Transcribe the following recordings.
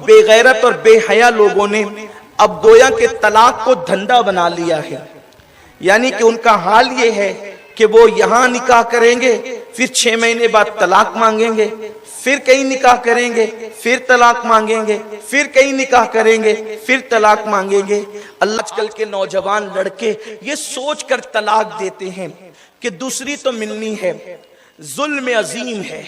बेगैरत और बेहया लोगों ने अब गोया के तलाक को धंधा बना लिया है। यानी कि उनका हाल ये है कि वो यहाँ निकाह करेंगे, फिर 6 महीने बाद तलाक मांगेंगे, फिर कहीं निकाह करेंगे, फिर तलाक मांगेंगे, फिर कहीं निकाह करेंगे, फिर तलाक मांगेंगे। आजकल के नौजवान लड़के ये सोचकर तलाक देते हैं कि दूसरी तो मिलनी है। जुल्म अजीम है,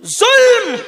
जुल्म।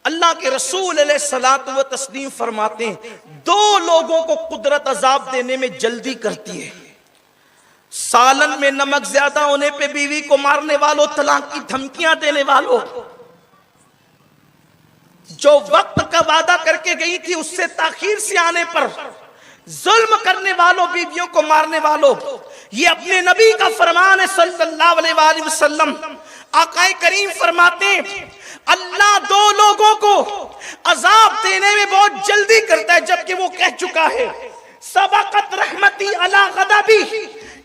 अल्लाह के रसूल अलैहिस्सलातु व तस्लीम फरमाते हैं, 2 लोगों को कुदरत अजाब देने में जल्दी करती है। सालन में नमक ज्यादा होने पे बीवी को मारने वालों, तलाक की धमकियां देने वालों, जो वक्त का वादा करके गई थी उससे ताखीर से आने पर जुल्म करने वालों, बीवियों को मारने वालों। ये अपने नबी का फरमान है सल्लल्लाहु अलैहि वसल्लम। आकाए करीम फरमाते हैं, अल्लाह 2 लोगों को अजाब देने में बहुत जल्दी करता है, जबकि वो कह चुका है सबकत रहमती अला गदबी,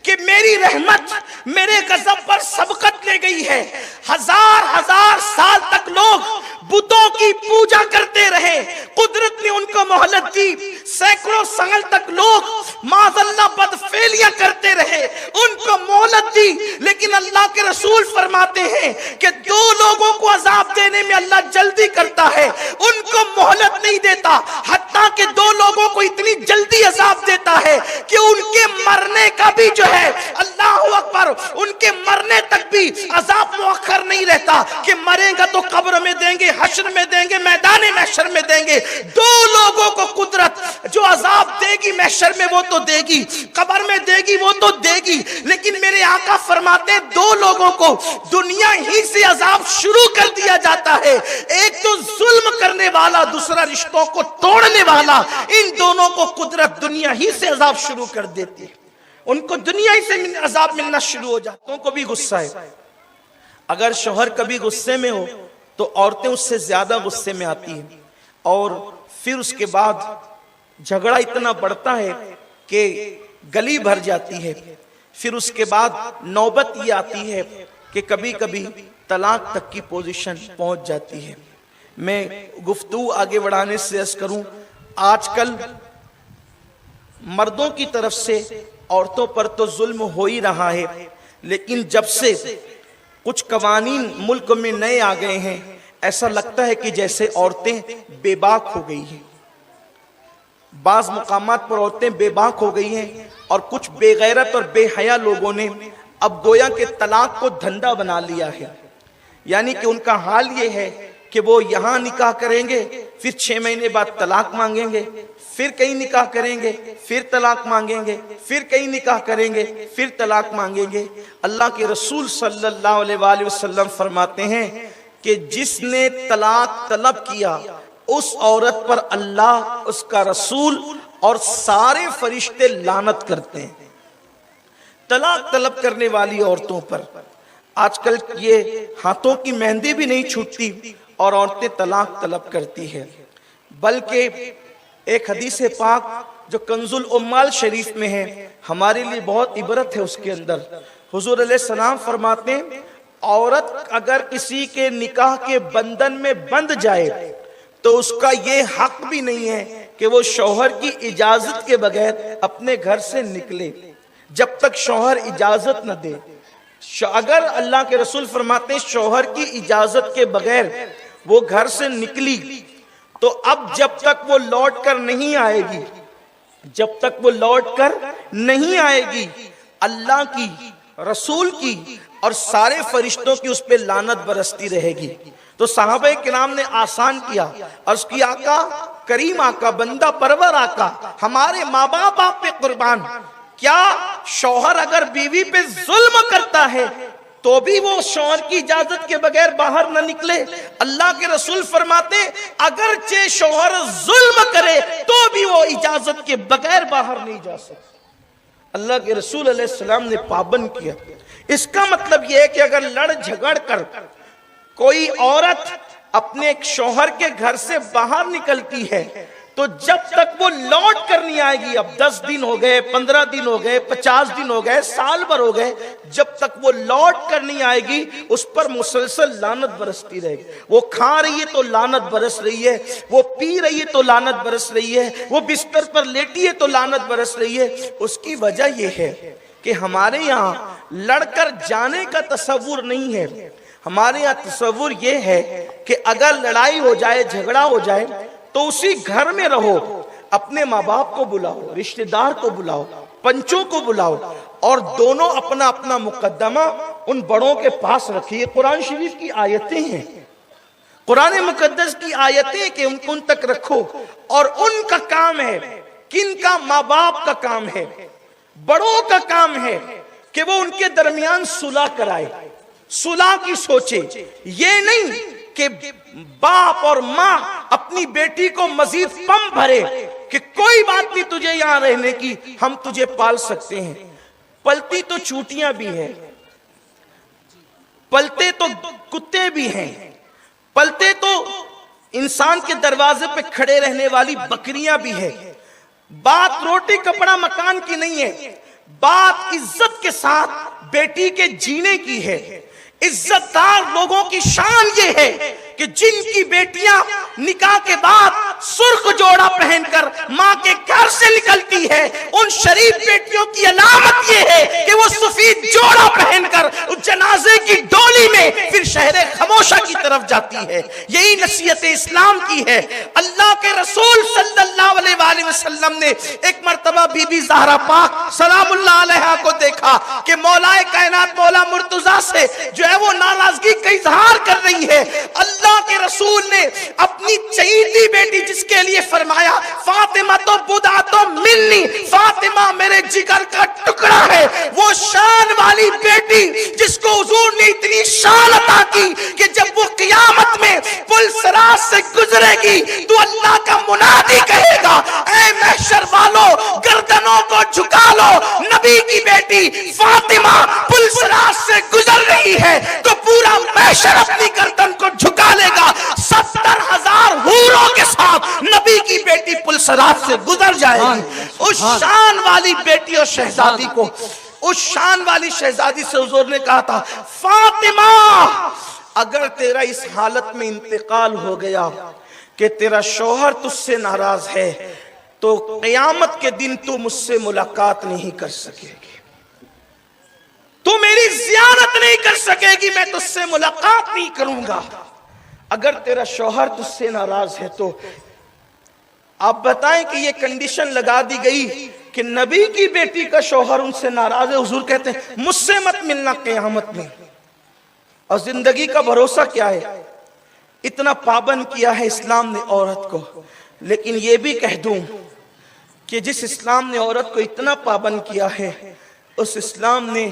कि मेरी रहमत मेरे गजब पर सबकत ले गई है। हजार साल तक लोग बुतों की पूजा करते रहे, कुदरत ने उनको मोहलत दी। सैकड़ों साल तक लोग माज़अल्लाह बदफेलियां करते रहे, उनको मोहलत दी। लेकिन अल्लाह के रसूल फरमाते हैं कि 2 लोगों को अजाब देने में अल्लाह जल्दी करता है, उनको मोहलत नहीं देता। हत्ता कि 2 लोगों को इतनी जल्दी अजाब देता है कि उनके मरने का भी जो है, अल्लाह अकबर, उनके मरने तक भी अजाब मुअख्खर नहीं रहता कि मरेगा तो कब्र में देंगे, हश्र में देंगे, मैदान महशर में देंगे। 2 लोगों को कुदरत जो अजाब देगी महशर में वो तो देगी, कब्र में देगी वो तो देगी। लेकिन मेरे आका फरमाते 2 लोगों को दुनिया ही से अजाब शुरू कर दिया जाता है। एक तो जुल्म करने वाला, दूसरा रिश्तों को तोड़ने वाला। इन दोनों को कुदरत दुनिया ही से अजाब शुरू कर देती है, उनको दुनिया ही से अजाब मिलना शुरू हो जाता है। उनको भी गुस्सा है। अगर शौहर कभी गुस्से में हो तो औरतें उससे ज्यादा गुस्से में आती हैं, और फिर उसके बाद झगड़ा इतना बढ़ता है कि गली भर जाती है। फिर उसके बाद नौबत ये आती है कि कभी कभी तलाक तक की पोजीशन पहुंच जाती है। मैं गुफ्तगू आगे बढ़ाने से अर्ज करूं, आजकल मर्दों की तरफ से औरतों पर तो जुल्म हो ही रहा है, लेकिन जब से कुछ कवानीन मुल्क में नए आ गए हैं, ऐसा लगता है कि जैसे औरतें बेबाक हो गई हैं। बाज मुकामात पर औरतें बेबाक हो गई हैं, और कुछ बेगैरत और बेहया लोगों ने अब गोया के तलाक को धंधा बना लिया है। यानी कि उनका हाल ये है कि वो यहाँ निकाह करेंगे, फिर 6 महीने बाद तलाक मांगेंगे, फिर कहीं निकाह करेंगे, फिर तलाक मांगेंगे, फिर कहीं निकाह करेंगे, फिर तलाक मांगेंगे। अल्लाह के रसूल सल्लल्लाहु अलैहि वसल्लम फरमाते हैं कि जिसने तलाक तलब किया उस औरत पर अल्लाह, उसका रसूल और सारे फरिश्ते लानत करते हैं। तलाक तलब करने वाली औरतों पर आजकल ये हाथों की मेहंदी भी नहीं छूटती और औरतें तलाक तलब करती है। बल्कि एक हदीस पाक जो कंजुल उम्माल शरीफ में है, हमारे लिए बहुत इबरत है। उसके अंदर हुजूर अलैहिस्सलाम फरमाते हैं, औरत अगर किसी के निकाह के बंधन में बंध जाए तो उसका ये हक भी नहीं है कि वो शौहर की इजाजत के बगैर अपने घर से निकले, जब तक शौहर इजाजत न दे। अगर अल्लाह के रसूल फरमाते हैं शौहर की इजाजत के बगैर वो घर से निकली, तो अब जब तक वो लौट कर नहीं आएगी, जब तक वो लौट कर नहीं आएगी, अल्लाह की, रसूल की और सारे फरिश्तों की उस पर लानत बरसती रहेगी। तो साहबे किराम ने आसान किया, और उसकी आका, करीम आका, बंदा परवर आका, हमारे माँ बाप आप पे कुर्बान, क्या शौहर अगर बीवी पे जुल्म करता है तो भी वो शौहर की इजाजत के बगैर बाहर न निकले? अल्लाह के रसूल फरमाते अगर चे शौहर जुल्म करे तो भी वो इजाजत के बगैर बाहर नहीं जा सकता। अल्लाह के रसूल अलैहिस्सलाम ने पाबंद किया। इसका मतलब यह है कि अगर लड़ झगड़ कर कोई औरत अपने शौहर के घर से बाहर निकलती है तो जब तक वो लौट कर नहीं आएगी, अब 10 दिन हो गए, 15 दिन हो गए, 50 दिन हो गए, साल भर हो गए, जब तक वो लौट कर नहीं आएगी उस पर मुसलसल लानत बरसती रहेगी। वो खा रही है तो लानत बरस रही है, वो पी रही है तो लानत बरस रही है, वो बिस्तर पर लेटी है तो लानत बरस रही है। उसकी वजह यह है कि हमारे यहाँ लड़कर जाने का तस्वुर नहीं है। हमारे यहाँ तस्वुर यह है कि अगर लड़ाई हो जाए, झगड़ा हो जाए, तो उसी घर में रहो, अपने माँ बाप को बुलाओ, रिश्तेदार को बुलाओ, पंचों को बुलाओ और दोनों अपना अपना मुकद्दमा उन बड़ों के पास रखिए। कुरान शरीफ की आयतें हैं, कुरान मुकद्दस की आयतें कि उनको उन तक रखो। और उनका काम है, किनका? माँ बाप का काम है, बड़ों का काम है कि वो उनके दरमियान सुलह कराए, सुलह की सोचे। ये नहीं कि बाप और माँ अपनी बेटी को मजीद पम भरे कि कोई बात नहीं तुझे यहां रहने की, हम तुझे पाल सकते हैं। पलती तो चूटियां भी है, पलते तो कुत्ते भी हैं, पलते तो इंसान के दरवाजे पे खड़े रहने वाली बकरियां भी है। बात रोटी कपड़ा मकान की नहीं है, बात इज्जत के साथ बेटी के जीने की है। इज्जतदार लोगों की शान ये है कि जिनकी बेटियां निकाह के बाद सुर्ख जोड़ा पहनकर मां के घर से निकलती है, उन शरीफ बेटियों की अलामत ये है कि वो सफेद जोड़ा पहनकर उस जनाजे की डोली में फिर शहरे खमोशा की तरफ जाती है। यही नसीहत इस्लाम की है। अल्लाह के रसूल सल्लल्लाहु अलैहि वसल्लम ने एक मर्तबा बीबी ज़हरा पाक सलामुल्लाह अलैहा को देखा कि मौलाए कायनात मौला मुर्तजा से जो है वो नाराजगी का इजहार कर रही है। अल्लाह के रसूल ने अपनी चहीती बेटी जिसके लिए फरमाया फातिमा तो बुदा तो मिलनी, फातिमा मेरे जिगर का टुकड़ा है, वो शान वाली बेटी जिसको हुजूर ने इतनी शान अता की कि जब वो क़यामत में पुल सिरात से गुजरेगी तो अल्लाह का मुनादी कहेगा, ऐ महशर वालों गर्दनों को झुका लो, नबी की बेटी फातिमा पुल सिरात से गुजर रही है। तो पूरा महशर अपनी गर्दन को झुका लेगा। 70,000 हूरों के साथ नबी की बेटी पुल सिरात से गुजर जाएगी। उस शान वाली बेटी और शहजादी को, उस शान वाली शहजादी से हुजूर ने कहा था, फातिमा अगर तेरा इस हालत में इंतकाल हो गया कि तेरा शौहर तुझसे नाराज है तो क़यामत के दिन तू मुझसे मुलाकात नहीं कर सकेगी, तू मेरी ज़ियारत नहीं कर सकेगी, मैं तुझसे मुलाकात नहीं करूंगा। अगर तेरा शौहर तुझसे नाराज है तो आप बताएं कि ये कंडीशन लगा दी गई कि नबी की बेटी का शौहर उनसे नाराज है, हुजूर कहते हैं मुझसे मत मिलना क़यामत में। और जिंदगी का भरोसा क्या है? इतना पाबंद किया है इस्लाम ने औरत को। लेकिन ये भी कह दूं कि जिस इस्लाम ने औरत को इतना पाबंद किया है, उस इस्लाम ने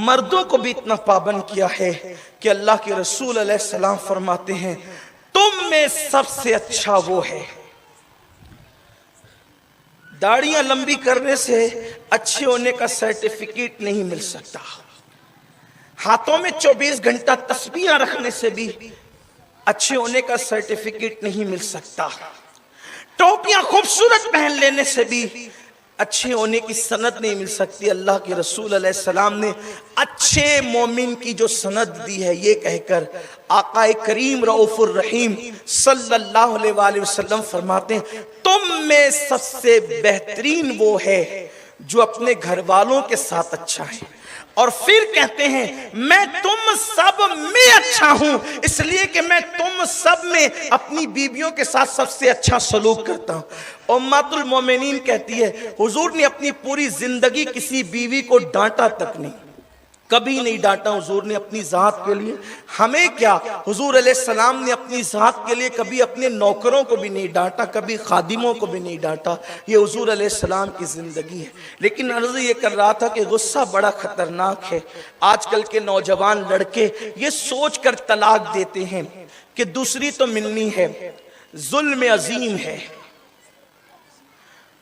मर्दों को भी इतना पाबंद किया है कि अल्लाह के रसूल अलैहिस्सलाम फरमाते हैं, तुम में सबसे अच्छा वो है। दाढ़ियां लंबी करने से अच्छे होने का सर्टिफिकेट नहीं मिल सकता, हाथों में 24 घंटा तस्बीहां रखने से भी अच्छे होने का सर्टिफिकेट नहीं मिल सकता, टोपियां खूबसूरत पहन लेने से भी अच्छे होने की सनद नहीं मिल सकती। अल्लाह के रसूल अलैहिस्सलाम ने अच्छे मोमिन की जो सनद दी है ये कहकर, आकाए करीम रऊफुर रहीम सल्लल्लाहु अलैहि वसल्लम फरमाते हैं, तुम में सबसे बेहतरीन वो है जो अपने घर वालों के साथ अच्छा है। और फिर कहते हैं, मैं तुम सब में अच्छा हूं इसलिए कि मैं तुम सब में अपनी बीवियों के साथ सबसे अच्छा सलूक करता हूं। उम्मतुल मोमिनीन कहती है, हुजूर ने अपनी पूरी जिंदगी किसी बीवी को डांटा तक नहीं, कभी नहीं डांटा हुजूर ने अपनी जात के लिए। हमें क्या, हुजूर अलैहिस्सलाम ने अपनी जात के लिए कभी अपने नौकरों को भी नहीं डांटा, कभी खादिमों को भी नहीं डांटा। ये हुजूर अलैहिस्सलाम की जिंदगी है। लेकिन अर्ज ये कर रहा था कि गुस्सा बड़ा खतरनाक है। आजकल के नौजवान लड़के ये सोच कर तलाक देते हैं कि दूसरी तो मिलनी है। जुल्म अजीम है,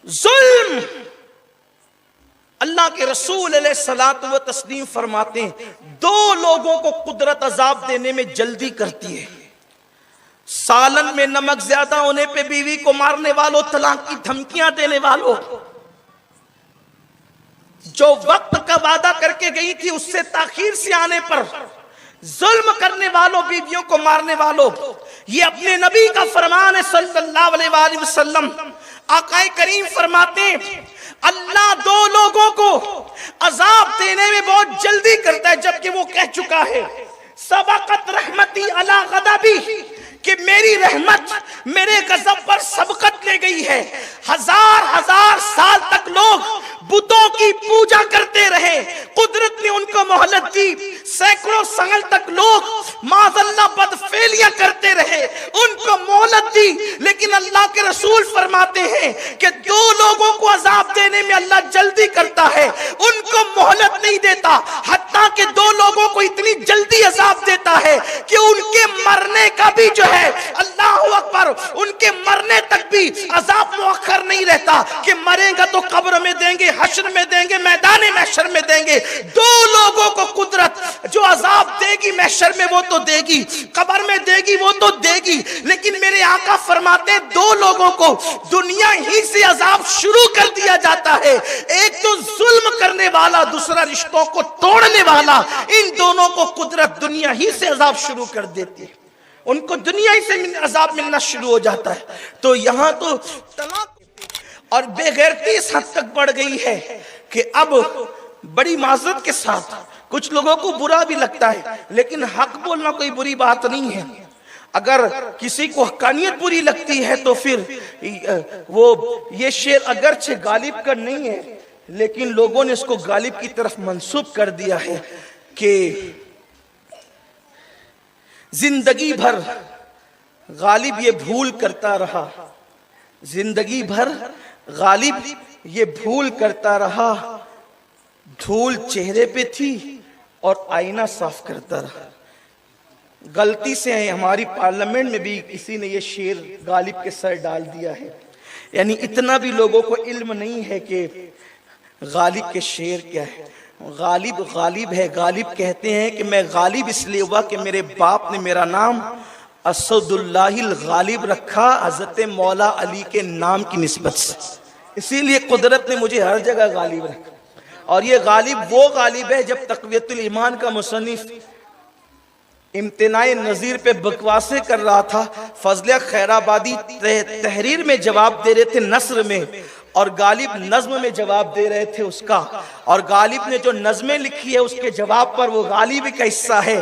जुल्म। अल्लाह के रसूल अलैहिस्सलातु व तस्लीम फरमाते हैं, दो लोगों को कुदरत अजाब देने में जल्दी करती है। सालन में नमक ज्यादा होने पे बीवी को मारने वालों, तलाक की धमकियां देने वालों, जो वक्त का वादा करके गई थी उससे ताखीर से आने पर जुल्म करने वालों, बीवियों को मारने वालों, ये अपने नबी का फरमान है सल्लल्लाहु अलैहि वसल्लम। आकाए करीम फरमाते हैं अल्लाह दो लोगों को अजाब देने में बहुत जल्दी करता है, जबकि वो कह चुका है सबकत रहमती अला गज़बी, कि मेरी रहमत मेरे गजब पर सबकत ले गई है। हजार हजार साल तक लोग बुतों की पूजा करते रहे, कुदरत ने उनको मोहलत दी। सैकड़ों साल तक लोग माज़अल्लाह बदफेलियां करते रहे, उनको मोहलत दी। लेकिन अल्लाह के रसूल फरमाते हैं कि दो लोगों को अजाब देने में अल्लाह जल्दी करता है, उनको मोहलत नहीं देता। हत्ता कि दो लोगों को इतनी जल्दी अजाब देता है कि उनके मरने का भी जो है, अल्लाह अकबर, उनके मरने तक भी अजाब मुअख्खर नहीं रहता कि मरेगा तो कब्र में देंगे, हश्र में देंगे, मैदान महशर में देंगे। दो लोगों को कुदरत जो अजाब देगी महशर में वो तो देगी, कब्र में देगी वो तो देगी, लेकिन मेरे आका फरमाते हैं दो लोगों को दुनिया ही से अजाब शुरू कर दिया जाता है। एक तो जुल्म करने वाला, दूसरा रिश्तों को तोड़ने वाला। इन दोनों को कुदरत दुनिया ही से अजाब शुरू कर देती है, उनको दुनिया ही से अजाब मिलना शुरू हो जाता है। तो यहां तो तलाक और बेगैरती इस हद तक बढ़ गई है कि अब बड़ी माजरत के साथ कुछ लोगों को बुरा भी लगता है, लेकिन हक बोलना कोई बुरी बात नहीं है। अगर किसी को हकानियत बुरी लगती है तो फिर वो ये शेर अगरचे गालिब का नहीं है, लेकिन लोगों ने इसको गालिब की तरफ मंसूब कर दिया है कि जिंदगी भर गालिब ये भूल करता रहा, जिंदगी भर गालिब ये भूल करता रहा, धूल चेहरे पे थी और आईना साफ करता रहा। गलती से हमारी पार्लियामेंट में भी किसी ने ये शेर गालिब के सर डाल दिया है। यानी इतना भी लोगों को इल्म नहीं है कि गालिब के शेर क्या है। गालिब गालिब है। गालिब कहते हैं कि मैं गालिब इसलिए हुआ कि मेरे बाप ने मेरा नाम असदुल्लाहिल गालिब रखा, हजरत मौला अली के नाम की निस्बत से, इसीलिए कुदरत ने मुझे हर जगह गालिब रखा। और ये गालिब वो गालिब है, जब तक़वियतुल ईमान का मुसन्निफ इम्तिनाए नज़ीर पे बकवासे कर रहा था, फजल खैराबादी तहरीर में जवाब दे रहे थे नस्र में, और गालिब नज्म में जवाब दे रहे थे उसका। और गालिब ने जो नज़में लिखी है उसके जवाब पर वो गालिब का हिस्सा है।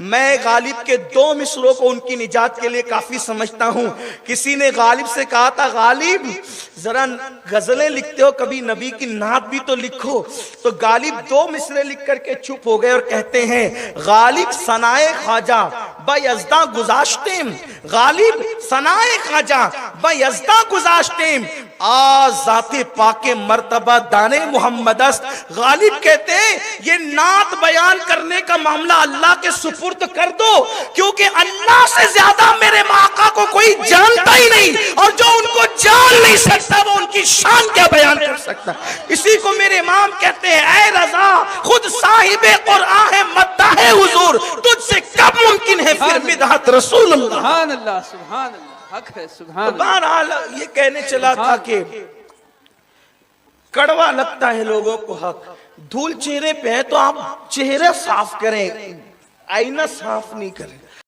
मैं गालिब के दो मिसरों को उनकी निजात के लिए काफी समझता हूँ। किसी ने गालिब से कहा था, गालिब जरा गजलें लिखते हो, कभी नबी की नात भी तो लिखो। तो गालिब दो मिसरे लिख करके चुप हो गए और कहते हैं, गालिब सनाए ख्वाजा बयज़दा गुज़ाश्तेम, गालिब सनाए ख्वाजा बयज़दा गुज़ाश्तेम, आज़ाते पाके मर्तबा दाने मोहम्मदस्त। गालिब कहते हैं ये नात बयान करने का मामला अल्लाह के सुपुर्द कर दो, क्योंकि अल्लाह से ज्यादा मेरे आका को कोई जानता ही नहीं, और जो उनको जान नहीं सकता वो उनकी शान क्या बयान कर सकता। इसी को मेरे इमाम कहते हैं, ऐ रज़ा खुद साहिबे कुरान है मद्दाह हुजूर, तुझसे कब मुमकिन है फिर बिदअत रसूलुल्लाह। सुभान अल्लाह, सुभान अल्लाह, हक है, सुभान। बहरहाल ये कहने चला था कि कड़वा लगता है लोगों को हक। धूल चेहरे पे है तो आप चेहरा साफ करें, आईना साफ नहीं करें।